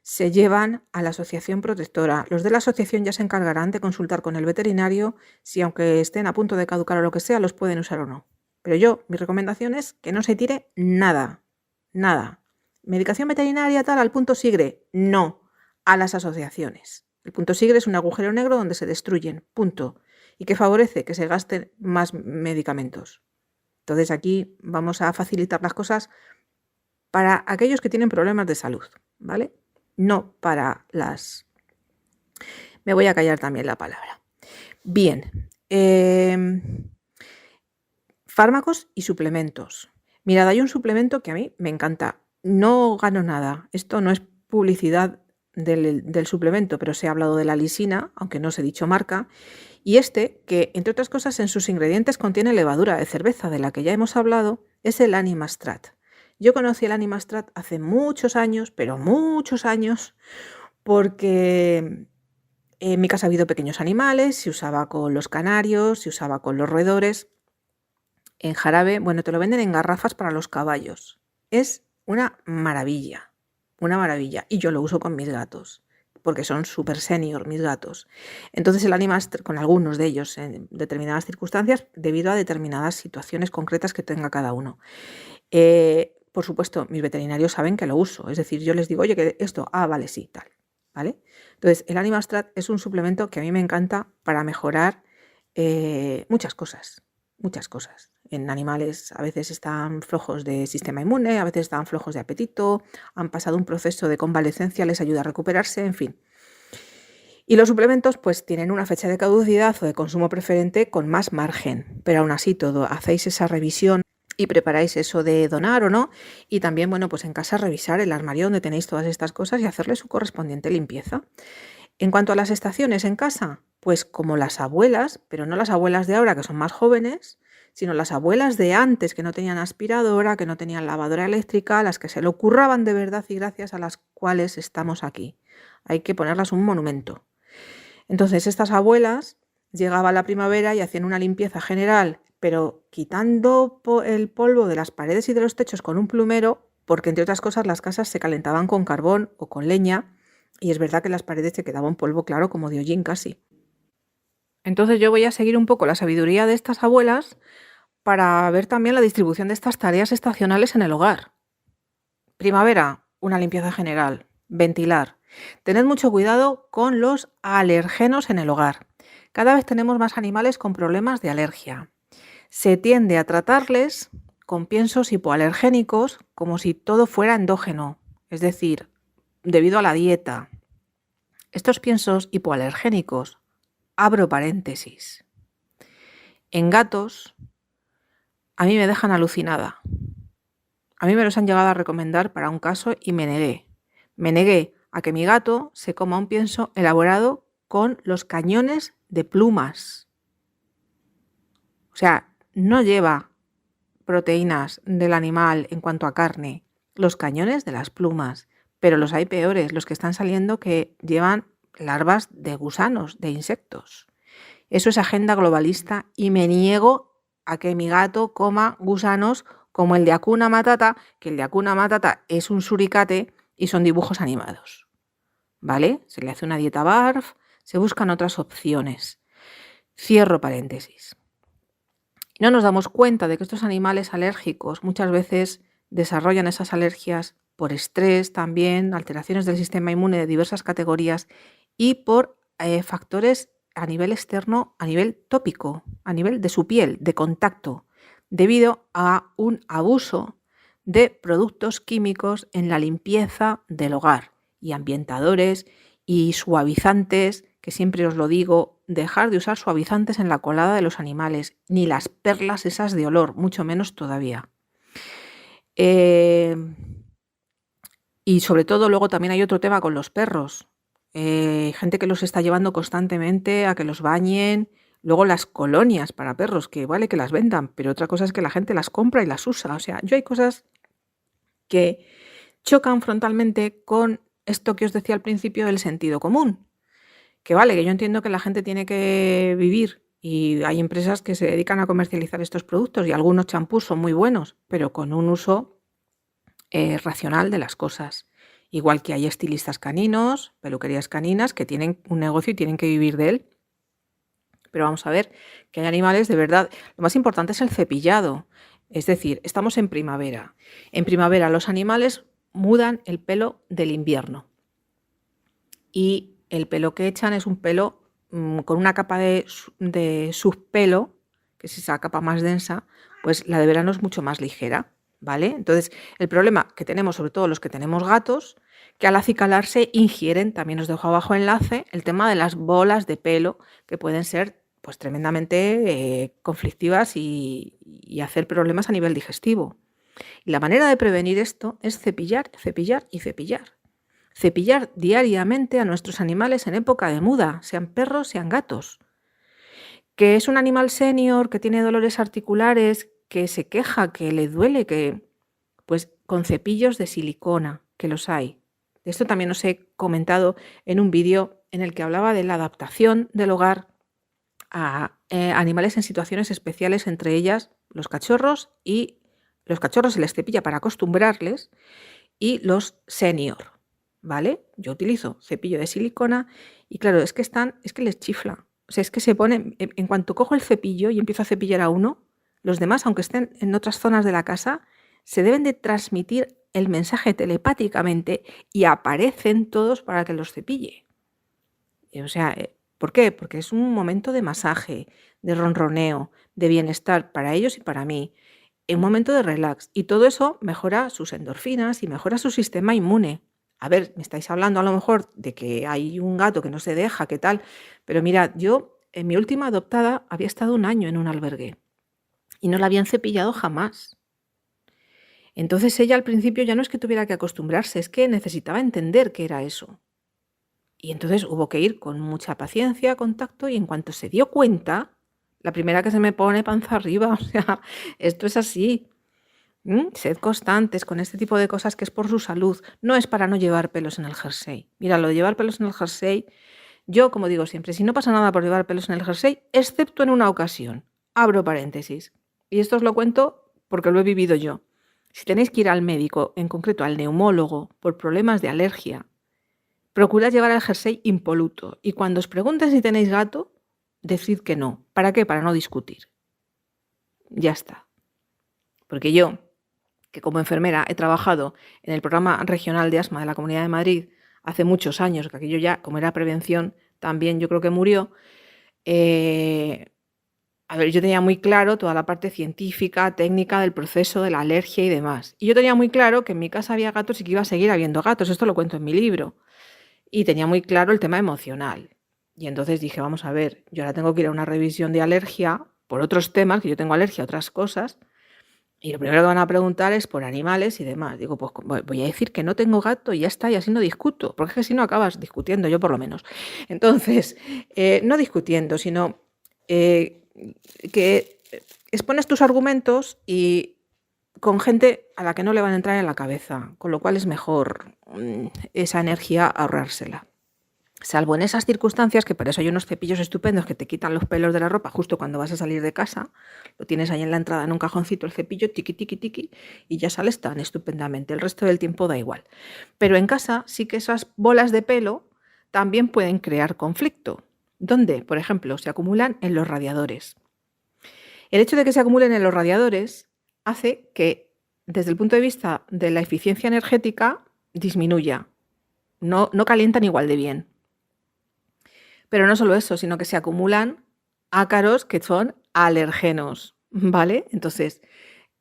Se llevan a la asociación protectora. Los de la asociación ya se encargarán de consultar con el veterinario si, aunque estén a punto de caducar o lo que sea, los pueden usar o no. Pero mi recomendación es que no se tire nada. Nada. ¿Medicación veterinaria tal al punto sigre? No, a las asociaciones. El punto sigre es un agujero negro donde se destruyen, punto. Y que favorece que se gasten más medicamentos. Entonces aquí vamos a facilitar las cosas para aquellos que tienen problemas de salud, ¿vale? No para las... Me voy a callar también la palabra. Bien. Fármacos y suplementos. Mirad, hay un suplemento que a mí me encanta. No gano nada. Esto no es publicidad del suplemento, pero se ha hablado de la lisina, aunque no os he dicho marca. Y que entre otras cosas en sus ingredientes contiene levadura de cerveza, de la que ya hemos hablado, es el Animastrat. Yo conocí el Animastrat hace muchos años, pero muchos años, porque en mi casa ha habido pequeños animales, se usaba con los canarios, se usaba con los roedores. En jarabe, bueno, te lo venden en garrafas para los caballos. Es una maravilla, una maravilla. Y yo lo uso con mis gatos, porque son súper senior mis gatos. Entonces el Animastrat, con algunos de ellos en determinadas circunstancias, debido a determinadas situaciones concretas que tenga cada uno. Por supuesto, mis veterinarios saben que lo uso. Es decir, yo les digo, oye, que esto, vale, sí, tal. ¿Vale? Entonces, el Animastrat es un suplemento que a mí me encanta para mejorar muchas cosas. En animales a veces están flojos de sistema inmune, a veces están flojos de apetito, han pasado un proceso de convalecencia, les ayuda a recuperarse, en fin. Y los suplementos pues tienen una fecha de caducidad o de consumo preferente con más margen, pero aún así hacéis esa revisión y preparáis eso de donar o no, y también, bueno, pues en casa revisar el armario donde tenéis todas estas cosas y hacerle su correspondiente limpieza. En cuanto a las estaciones en casa, pues como las abuelas, pero no las abuelas de ahora que son más jóvenes, sino las abuelas de antes que no tenían aspiradora, que no tenían lavadora eléctrica, las que se lo curraban de verdad y gracias a las cuales estamos aquí. Hay que ponerlas un monumento. Entonces estas abuelas llegaba la primavera y hacían una limpieza general, pero quitando el polvo de las paredes y de los techos con un plumero, porque entre otras cosas las casas se calentaban con carbón o con leña, y es verdad que las paredes se quedaban polvo claro como de hollín casi. Entonces yo voy a seguir un poco la sabiduría de estas abuelas para ver también la distribución de estas tareas estacionales en el hogar. Primavera, una limpieza general. Ventilar. Tened mucho cuidado con los alergenos en el hogar. Cada vez tenemos más animales con problemas de alergia. Se tiende a tratarles con piensos hipoalergénicos como si todo fuera endógeno, es decir, debido a la dieta. Estos piensos hipoalergénicos, abro paréntesis, en gatos a mí me dejan alucinada. A mí me los han llegado a recomendar para un caso y me negué. Me negué a que mi gato se coma un pienso elaborado con los cañones de plumas. O sea, no lleva proteínas del animal en cuanto a carne, los cañones de las plumas, pero los hay peores, los que están saliendo que llevan larvas de gusanos, de insectos. Eso es agenda globalista y me niego a que mi gato coma gusanos como el de Hakuna Matata, que el de Hakuna Matata es un suricate y son dibujos animados. ¿Vale? Se le hace una dieta BARF, se buscan otras opciones. Cierro paréntesis. No nos damos cuenta de que estos animales alérgicos muchas veces desarrollan esas alergias por estrés también, alteraciones del sistema inmune de diversas categorías y por factores a nivel externo, a nivel tópico, a nivel de su piel, de contacto, debido a un abuso de productos químicos en la limpieza del hogar y ambientadores y suavizantes, que siempre os lo digo, dejar de usar suavizantes en la colada de los animales, ni las perlas esas de olor, mucho menos todavía. Y sobre todo luego también hay otro tema con los perros. Gente que los está llevando constantemente a que los bañen. Luego las colonias para perros, que vale que las vendan, pero otra cosa es que la gente las compra y las usa. O sea, yo hay cosas que chocan frontalmente con esto que os decía al principio del sentido común. Que vale, que yo entiendo que la gente tiene que vivir y hay empresas que se dedican a comercializar estos productos y algunos champús son muy buenos, pero con un uso racional de las cosas. Igual que hay estilistas caninos, peluquerías caninas que tienen un negocio y tienen que vivir de él. Pero vamos a ver que hay animales de verdad. Lo más importante es el cepillado. Es decir, estamos en primavera. En primavera los animales mudan el pelo del invierno. Y el pelo que echan es un pelo con una capa de subpelo, que es esa capa más densa, pues la de verano es mucho más ligera, ¿vale? Entonces, el problema que tenemos, sobre todo los que tenemos gatos, que al acicalarse ingieren, también os dejo abajo enlace, el tema de las bolas de pelo, que pueden ser pues tremendamente conflictivas y hacer problemas a nivel digestivo. Y la manera de prevenir esto es cepillar, cepillar y cepillar. Cepillar diariamente a nuestros animales en época de muda, sean perros, sean gatos. Que es un animal senior, que tiene dolores articulares, que se queja, que le duele, que pues con cepillos de silicona, que los hay. De esto también os he comentado en un vídeo en el que hablaba de la adaptación del hogar a animales en situaciones especiales, entre ellas los cachorros, y los cachorros se les cepilla para acostumbrarles, y los senior, ¿vale? Yo utilizo cepillo de silicona y claro, es que les chifla. O sea, es que se ponen, en cuanto cojo el cepillo y empiezo a cepillar a uno, los demás, aunque estén en otras zonas de la casa, se deben de transmitir el mensaje telepáticamente y aparecen todos para que los cepille. O sea, ¿por qué? Porque es un momento de masaje, de ronroneo, de bienestar para ellos y para mí. Un momento de relax. Y todo eso mejora sus endorfinas y mejora su sistema inmune. A ver, me estáis hablando a lo mejor de que hay un gato que no se deja, qué tal. Pero mirad, yo en mi última adoptada había estado un año en un albergue y no la habían cepillado jamás. Entonces ella al principio ya no es que tuviera que acostumbrarse, es que necesitaba entender qué era eso. Y entonces hubo que ir con mucha paciencia, contacto, y en cuanto se dio cuenta, la primera que se me pone panza arriba, o sea, esto es así. Sed constantes con este tipo de cosas, que es por su salud, no es para no llevar pelos en el jersey. Mira, lo de llevar pelos en el jersey, yo como digo siempre, si no pasa nada por llevar pelos en el jersey, excepto en una ocasión, abro paréntesis, y esto os lo cuento porque lo he vivido yo. Si tenéis que ir al médico, en concreto al neumólogo, por problemas de alergia, procurad llevar el jersey impoluto, y cuando os pregunten si tenéis gato, decid que no. ¿Para qué? Para no discutir. Ya está. Porque yo, que como enfermera he trabajado en el programa regional de asma de la Comunidad de Madrid hace muchos años, que aquello ya, como era prevención, también yo creo que murió. A ver, yo tenía muy claro toda la parte científica, técnica del proceso de la alergia y demás. Y yo tenía muy claro que en mi casa había gatos y que iba a seguir habiendo gatos. Esto lo cuento en mi libro. Y tenía muy claro el tema emocional. Y entonces dije, vamos a ver, yo ahora tengo que ir a una revisión de alergia por otros temas, que yo tengo alergia a otras cosas, y lo primero que van a preguntar es por animales y demás. Digo, pues voy a decir que no tengo gato y ya está, y así no discuto, porque es que si no acabas discutiendo, yo por lo menos. Entonces, no discutiendo, sino que expones tus argumentos y con gente a la que no le van a entrar en la cabeza, con lo cual es mejor esa energía ahorrársela. Salvo en esas circunstancias, que para eso hay unos cepillos estupendos que te quitan los pelos de la ropa justo cuando vas a salir de casa, lo tienes ahí en la entrada en un cajoncito el cepillo, tiqui, tiqui, tiqui, y ya sales tan estupendamente. El resto del tiempo da igual. Pero en casa sí que esas bolas de pelo también pueden crear conflicto. ¿Dónde? Por ejemplo, se acumulan en los radiadores. El hecho de que se acumulen en los radiadores hace que, desde el punto de vista de la eficiencia energética, disminuya. No calientan igual de bien. Pero no solo eso, sino que se acumulan ácaros que son alergenos, ¿vale? Entonces,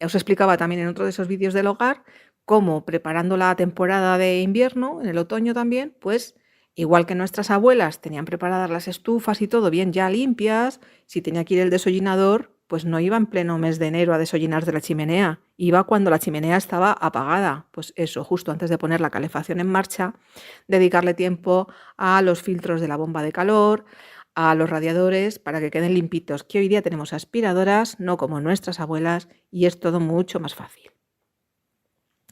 os explicaba también en otro de esos vídeos del hogar cómo preparando la temporada de invierno, en el otoño también, pues igual que nuestras abuelas tenían preparadas las estufas y todo bien ya limpias, si tenía que ir el desollinador, pues no iba en pleno mes de enero a desollinar de la chimenea, iba cuando la chimenea estaba apagada, pues eso, justo antes de poner la calefacción en marcha, dedicarle tiempo a los filtros de la bomba de calor, a los radiadores para que queden limpitos, que hoy día tenemos aspiradoras, no como nuestras abuelas, y es todo mucho más fácil.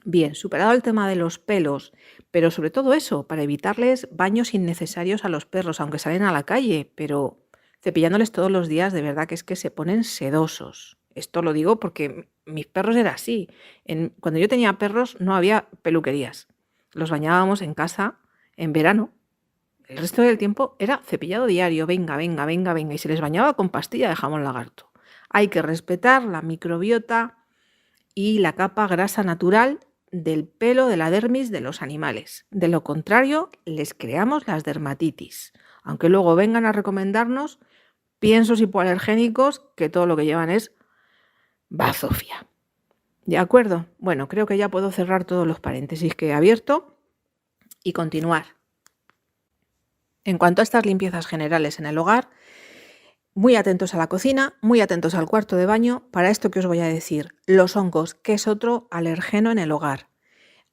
Bien, superado el tema de los pelos, pero sobre todo eso, para evitarles baños innecesarios a los perros, aunque salen a la calle, pero cepillándoles todos los días, de verdad que es que se ponen sedosos. Esto lo digo porque mis perros era así. Cuando yo tenía perros no había peluquerías. Los bañábamos en casa en verano. El resto del tiempo era cepillado diario, venga, venga, venga, venga, y se les bañaba con pastilla de jamón lagarto. Hay que respetar la microbiota y la capa grasa natural del pelo de la dermis de los animales. De lo contrario, les creamos las dermatitis, aunque luego vengan a recomendarnos piensos hipoalergénicos que todo lo que llevan es bazofia. ¿De acuerdo? Bueno, creo que ya puedo cerrar todos los paréntesis que he abierto y continuar. En cuanto a estas limpiezas generales en el hogar, muy atentos a la cocina, muy atentos al cuarto de baño. Para esto que os voy a decir, los hongos, que es otro alergeno en el hogar.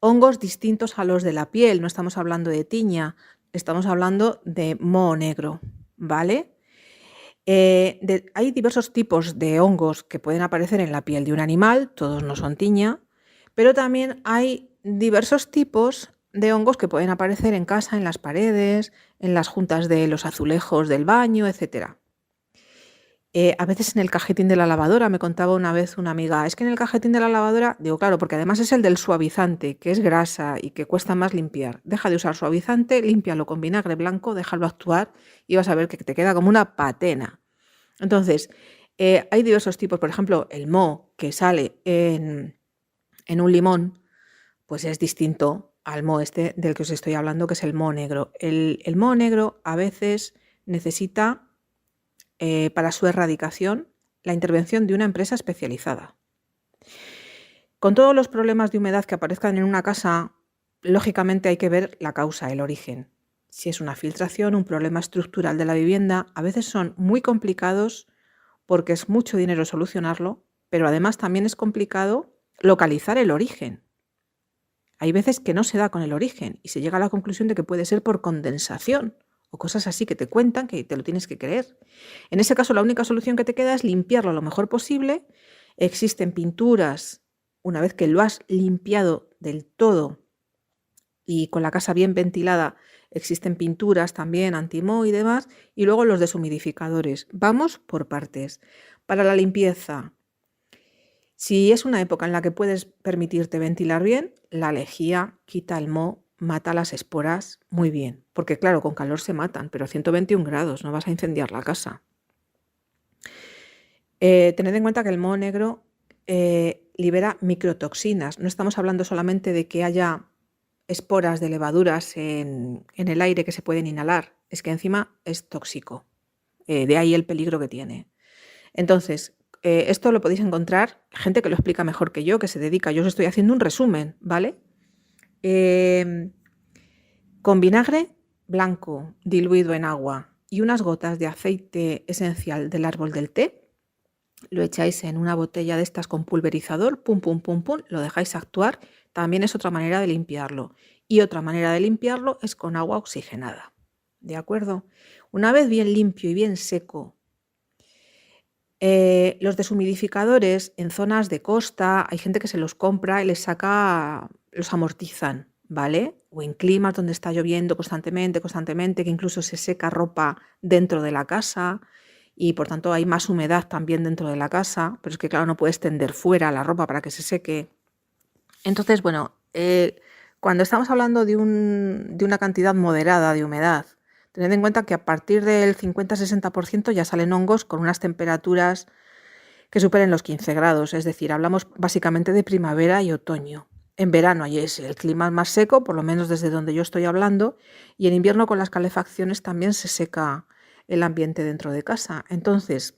Hongos distintos a los de la piel, no estamos hablando de tiña, estamos hablando de moho negro, ¿vale? Hay diversos tipos de hongos que pueden aparecer en la piel de un animal, todos no son tiña, pero también hay diversos tipos de hongos que pueden aparecer en casa, en las paredes, en las juntas de los azulejos del baño, etc. A veces en el cajetín de la lavadora, me contaba una vez una amiga, es que en el cajetín de la lavadora, digo, claro, porque además es el del suavizante, que es grasa y que cuesta más limpiar. Deja de usar suavizante, límpialo con vinagre blanco, déjalo actuar y vas a ver que te queda como una patena. Entonces, hay diversos tipos, por ejemplo, el moho que sale en un limón, pues es distinto al moho este del que os estoy hablando, que es el moho negro. El moho negro a veces necesita para su erradicación la intervención de una empresa especializada. Con todos los problemas de humedad que aparezcan en una casa, lógicamente hay que ver la causa, el origen. Si es una filtración, un problema estructural de la vivienda, a veces son muy complicados porque es mucho dinero solucionarlo, pero además también es complicado localizar el origen. Hay veces que no se da con el origen y se llega a la conclusión de que puede ser por condensación o cosas así que te cuentan que te lo tienes que creer. En ese caso, la única solución que te queda es limpiarlo lo mejor posible. Existen pinturas, una vez que lo has limpiado del todo y con la casa bien ventilada, existen pinturas también anti-moho y demás, y luego los deshumidificadores. Vamos por partes. Para la limpieza, si es una época en la que puedes permitirte ventilar bien, la lejía quita el moho, mata las esporas muy bien, porque claro, con calor se matan, pero a 121 grados no vas a incendiar la casa. Tened en cuenta que el moho negro libera microtoxinas. No estamos hablando solamente de que haya esporas de levaduras en el aire que se pueden inhalar, es que encima es tóxico. De ahí el peligro que tiene. Entonces, esto lo podéis encontrar, gente que lo explica mejor que yo, que se dedica, yo os estoy haciendo un resumen, ¿vale? Con vinagre blanco diluido en agua y unas gotas de aceite esencial del árbol del té, lo echáis en una botella de estas con pulverizador, pum, pum, pum, pum, lo dejáis actuar, también es otra manera de limpiarlo. Y otra manera de limpiarlo es con agua oxigenada, ¿de acuerdo? Una vez bien limpio y bien seco, los deshumidificadores en zonas de costa, hay gente que se los compra y les saca, los amortizan, ¿vale? O en climas donde está lloviendo constantemente, que incluso se seca ropa dentro de la casa y por tanto hay más humedad también dentro de la casa, pero es que claro, no puedes tender fuera la ropa para que se seque. Entonces, bueno, cuando estamos hablando de una cantidad moderada de humedad, tened en cuenta que a partir del 50-60% ya salen hongos con unas temperaturas que superen los 15 grados, es decir, hablamos básicamente de primavera y otoño. En verano ahí es el clima más seco, por lo menos desde donde yo estoy hablando, y en invierno con las calefacciones también se seca el ambiente dentro de casa. Entonces,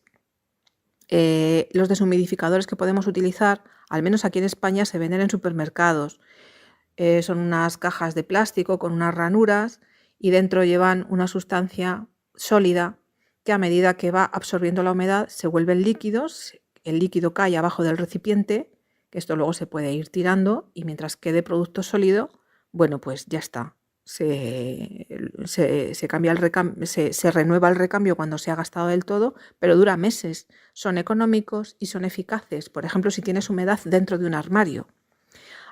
Los deshumidificadores que podemos utilizar, al menos aquí en España, se venden en supermercados. Son unas cajas de plástico con unas ranuras y dentro llevan una sustancia sólida que a medida que va absorbiendo la humedad se vuelven líquidos, el líquido cae abajo del recipiente, que esto luego se puede ir tirando y mientras quede producto sólido, bueno, pues ya está. Cambia se renueva el recambio cuando se ha gastado del todo, pero dura meses. Son económicos y son eficaces. Por ejemplo, si tienes humedad dentro de un armario.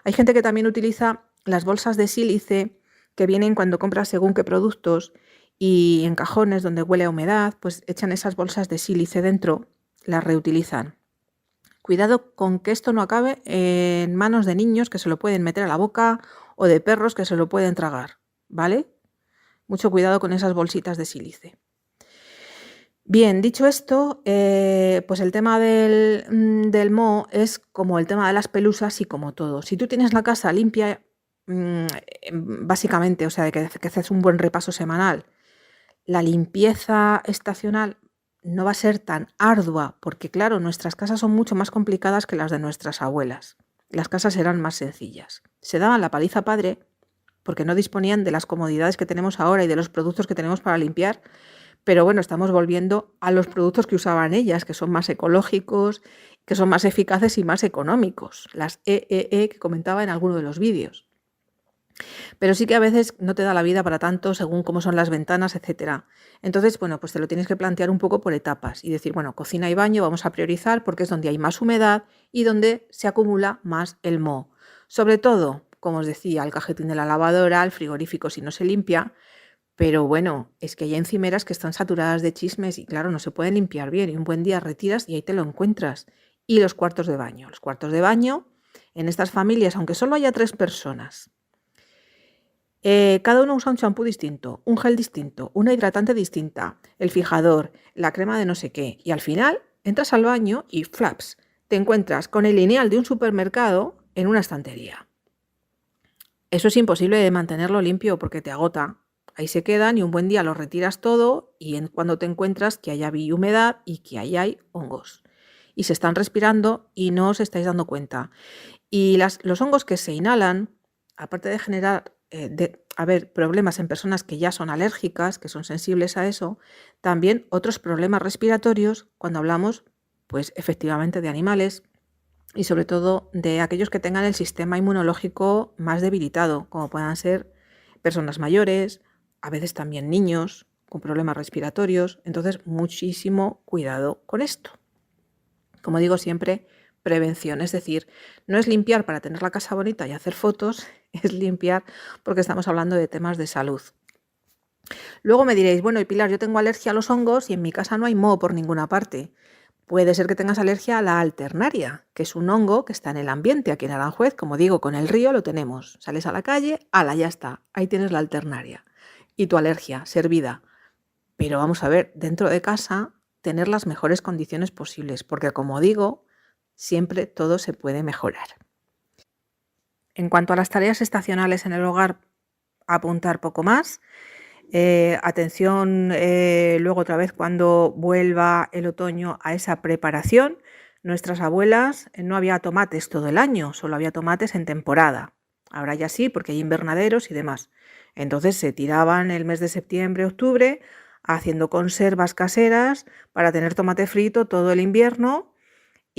Hay gente que también utiliza las bolsas de sílice que vienen cuando compras según qué productos y en cajones donde huele a humedad, pues echan esas bolsas de sílice dentro, las reutilizan. Cuidado con que esto no acabe en manos de niños que se lo pueden meter a la boca o de perros que se lo pueden tragar, ¿vale? Mucho cuidado con esas bolsitas de sílice. Bien, dicho esto, pues el tema del moho es como el tema de las pelusas y como todo. Si tú tienes la casa limpia, básicamente, o sea, que haces un buen repaso semanal, la limpieza estacional no va a ser tan ardua, porque claro, nuestras casas son mucho más complicadas que las de nuestras abuelas. Las casas eran más sencillas. Se daban la paliza padre porque no disponían de las comodidades que tenemos ahora y de los productos que tenemos para limpiar. Pero bueno, estamos volviendo a los productos que usaban ellas, que son más ecológicos, que son más eficaces y más económicos. Las EEE que comentaba en alguno de los vídeos. Pero sí que a veces no te da la vida para tanto según cómo son las ventanas, etc. Entonces, bueno, pues te lo tienes que plantear un poco por etapas y decir, bueno, cocina y baño vamos a priorizar porque es donde hay más humedad y donde se acumula más el moho. Sobre todo, como os decía, el cajetín de la lavadora, el frigorífico si no se limpia. Pero bueno, es que hay encimeras que están saturadas de chismes y claro, no se pueden limpiar bien. Y un buen día retiras y ahí te lo encuentras. Y los cuartos de baño. Los cuartos de baño, en estas familias, aunque solo haya 3 personas, cada uno usa un champú distinto, un gel distinto, una hidratante distinta, el fijador, la crema de no sé qué. Y al final entras al baño y flaps, te encuentras con el lineal de un supermercado en una estantería. Eso es imposible de mantenerlo limpio porque te agota. Ahí se quedan y un buen día lo retiras todo y cuando te encuentras que hay humedad y que ahí hay hongos. Y se están respirando y no os estáis dando cuenta. Y los hongos que se inhalan, aparte de generar problemas en personas que ya son alérgicas, que son sensibles a eso, también otros problemas respiratorios cuando hablamos, pues efectivamente, de animales y sobre todo de aquellos que tengan el sistema inmunológico más debilitado, como puedan ser personas mayores, a veces también niños con problemas respiratorios. Entonces, muchísimo cuidado con esto. Como digo siempre, prevención, es decir, no es limpiar para tener la casa bonita y hacer fotos, es limpiar porque estamos hablando de temas de salud. Luego me diréis, bueno, y Pilar, yo tengo alergia a los hongos y en mi casa no hay moho por ninguna parte. Puede ser que tengas alergia a la alternaria, que es un hongo que está en el ambiente. Aquí en Aranjuez, como digo, con el río lo tenemos. Sales a la calle, ala, ya está, ahí tienes la alternaria. Y tu alergia, servida. Pero vamos a ver, dentro de casa, tener las mejores condiciones posibles, porque como digo, siempre todo se puede mejorar. En cuanto a las tareas estacionales en el hogar, apuntar poco más. Atención luego otra vez cuando vuelva el otoño a esa preparación. Nuestras abuelas no había tomates todo el año, solo había tomates en temporada. Ahora ya sí, porque hay invernaderos y demás. Entonces se tiraban el mes de septiembre, octubre, haciendo conservas caseras para tener tomate frito todo el invierno.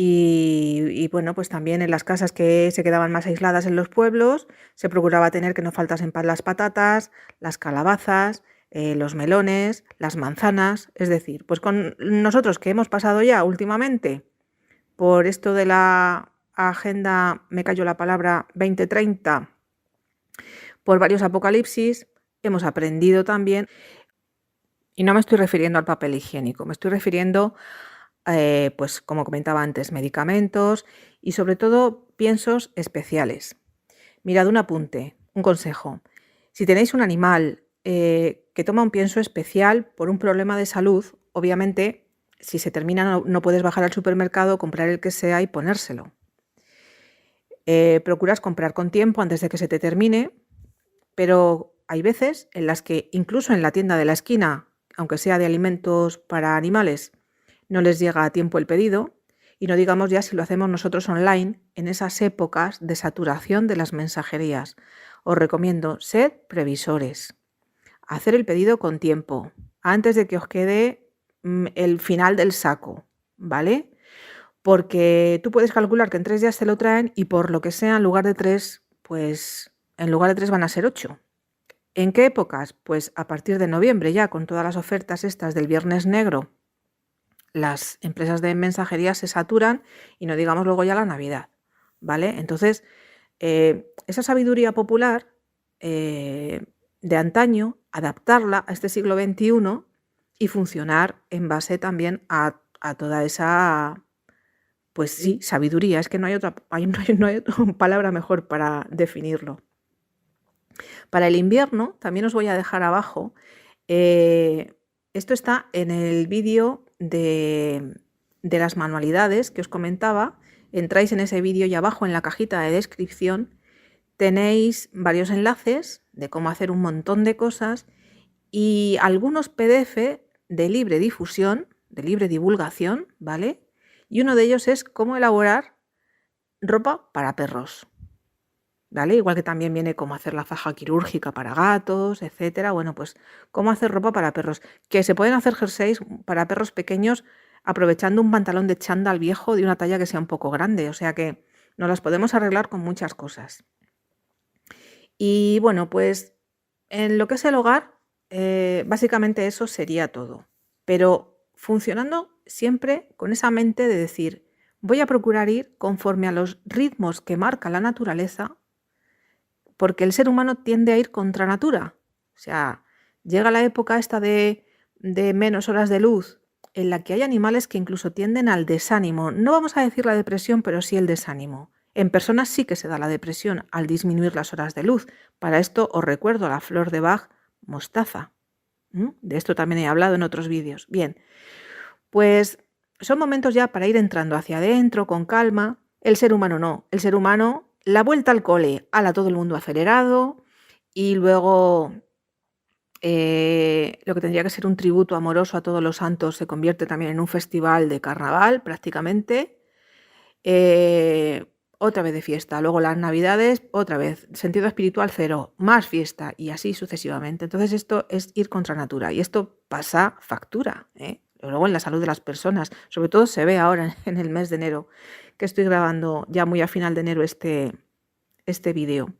Y bueno, pues también en las casas que se quedaban más aisladas en los pueblos, se procuraba tener que no faltasen las patatas, las calabazas, los melones, las manzanas. Es decir, pues con nosotros que hemos pasado ya últimamente por esto de la agenda, me cayó la palabra, 2030, por varios apocalipsis, hemos aprendido también, y no me estoy refiriendo al papel higiénico, me estoy refiriendo pues como comentaba antes, medicamentos y sobre todo piensos especiales. Mirad, un apunte, un consejo. Si tenéis un animal que toma un pienso especial por un problema de salud, obviamente si se termina no puedes bajar al supermercado, comprar el que sea y ponérselo. Procuras comprar con tiempo antes de que se te termine, pero hay veces en las que incluso en la tienda de la esquina, aunque sea de alimentos para animales, no les llega a tiempo el pedido, y no digamos ya si lo hacemos nosotros online en esas épocas de saturación de las mensajerías. Os recomiendo, sed previsores, hacer el pedido con tiempo, antes de que os quede el final del saco, ¿vale? Porque tú puedes calcular que en 3 días te lo traen y por lo que sea, en lugar de 3, pues en lugar de 3 van a ser 8. ¿En qué épocas? Pues a partir de noviembre ya, con todas las ofertas estas del Viernes Negro, las empresas de mensajería se saturan y no digamos luego ya la Navidad, ¿vale? Entonces, esa sabiduría popular de antaño, adaptarla a este siglo XXI y funcionar en base también a toda esa, pues sí, sabiduría. Es que no hay otra palabra mejor para definirlo. Para el invierno, también os voy a dejar abajo, esto está en el vídeo de las manualidades que os comentaba. Entráis en ese vídeo y abajo en la cajita de descripción tenéis varios enlaces de cómo hacer un montón de cosas y algunos PDF de libre difusión, de libre divulgación, ¿vale? Y uno de ellos es cómo elaborar ropa para perros, ¿vale? Igual que también viene cómo hacer la faja quirúrgica para gatos, etcétera. Bueno, pues cómo hacer ropa para perros. Que se pueden hacer jerseys para perros pequeños aprovechando un pantalón de chándal viejo de una talla que sea un poco grande. O sea que nos las podemos arreglar con muchas cosas. Y bueno, pues en lo que es el hogar, básicamente eso sería todo. Pero funcionando siempre con esa mente de decir, voy a procurar ir conforme a los ritmos que marca la naturaleza, porque el ser humano tiende a ir contra natura. O sea, llega la época esta de menos horas de luz, en la que hay animales que incluso tienden al desánimo. No vamos a decir la depresión, pero sí el desánimo. En personas sí que se da la depresión al disminuir las horas de luz. Para esto os recuerdo la flor de Bach mostaza. De esto también he hablado en otros vídeos. Bien, pues son momentos ya para ir entrando hacia adentro con calma. El ser humano no. El ser humano, la vuelta al cole, ala todo el mundo acelerado y luego lo que tendría que ser un tributo amoroso a todos los santos se convierte también en un festival de carnaval prácticamente. Otra vez de fiesta, luego las navidades, otra vez, sentido espiritual cero, más fiesta y así sucesivamente. Entonces esto es ir contra natura y esto pasa factura, luego en la salud de las personas, sobre todo se ve ahora en el mes de enero, que estoy grabando ya muy a final de enero este vídeo.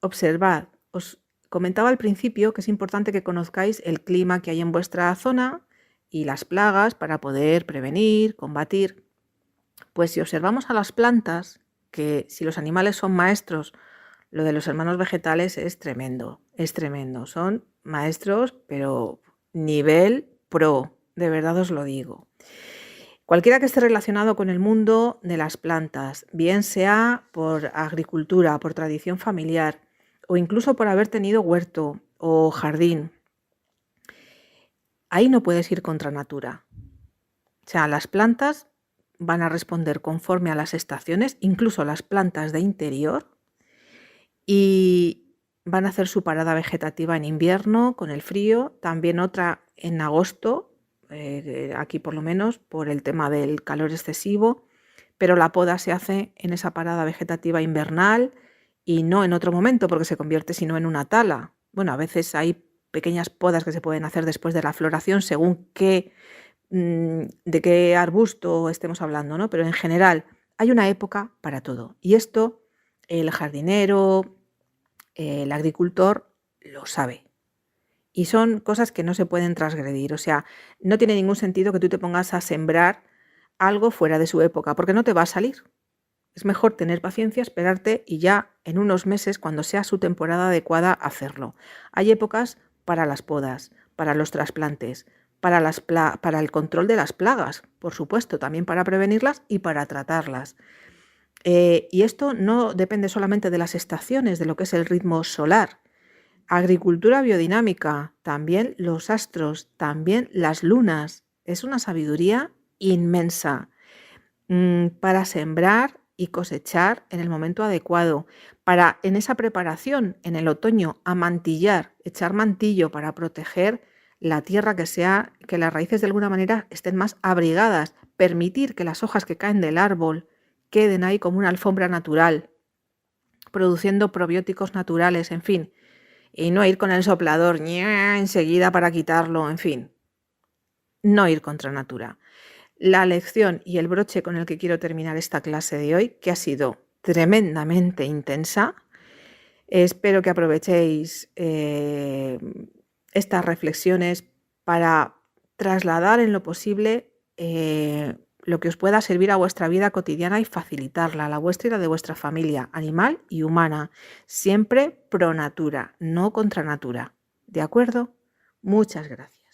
Observad, os comentaba al principio que es importante que conozcáis el clima que hay en vuestra zona y las plagas para poder prevenir, combatir. Pues si observamos a las plantas, que si los animales son maestros, lo de los hermanos vegetales es tremendo, son maestros, pero nivel pro, de verdad os lo digo. Cualquiera que esté relacionado con el mundo de las plantas, bien sea por agricultura, por tradición familiar, o incluso por haber tenido huerto o jardín, ahí no puedes ir contra natura. O sea, las plantas van a responder conforme a las estaciones, incluso las plantas de interior, y van a hacer su parada vegetativa en invierno con el frío, también otra en agosto, aquí por lo menos por el tema del calor excesivo, pero la poda se hace en esa parada vegetativa invernal y no en otro momento porque se convierte sino en una tala. Bueno, a veces hay pequeñas podas que se pueden hacer después de la floración según de qué arbusto estemos hablando, ¿no? Pero en general hay una época para todo. Y esto el jardinero, el agricultor lo sabe. Y son cosas que no se pueden transgredir. O sea, no tiene ningún sentido que tú te pongas a sembrar algo fuera de su época, porque no te va a salir. Es mejor tener paciencia, esperarte y ya en unos meses, cuando sea su temporada adecuada, hacerlo. Hay épocas para las podas, para los trasplantes, para el control de las plagas, por supuesto, también para prevenirlas y para tratarlas. Y esto no depende solamente de las estaciones, de lo que es el ritmo solar. Agricultura biodinámica, también los astros, también las lunas. Es una sabiduría inmensa para sembrar y cosechar en el momento adecuado, para en esa preparación en el otoño amantillar, echar mantillo para proteger la tierra que las raíces de alguna manera estén más abrigadas, permitir que las hojas que caen del árbol queden ahí como una alfombra natural, produciendo probióticos naturales, en fin, y no ir con el soplador enseguida para quitarlo, en fin, no ir contra natura. La lección y el broche con el que quiero terminar esta clase de hoy, que ha sido tremendamente intensa, espero que aprovechéis estas reflexiones para trasladar en lo posible lo que os pueda servir a vuestra vida cotidiana y facilitarla, la vuestra y la de vuestra familia, animal y humana, siempre pro natura, no contra natura. ¿De acuerdo? Muchas gracias.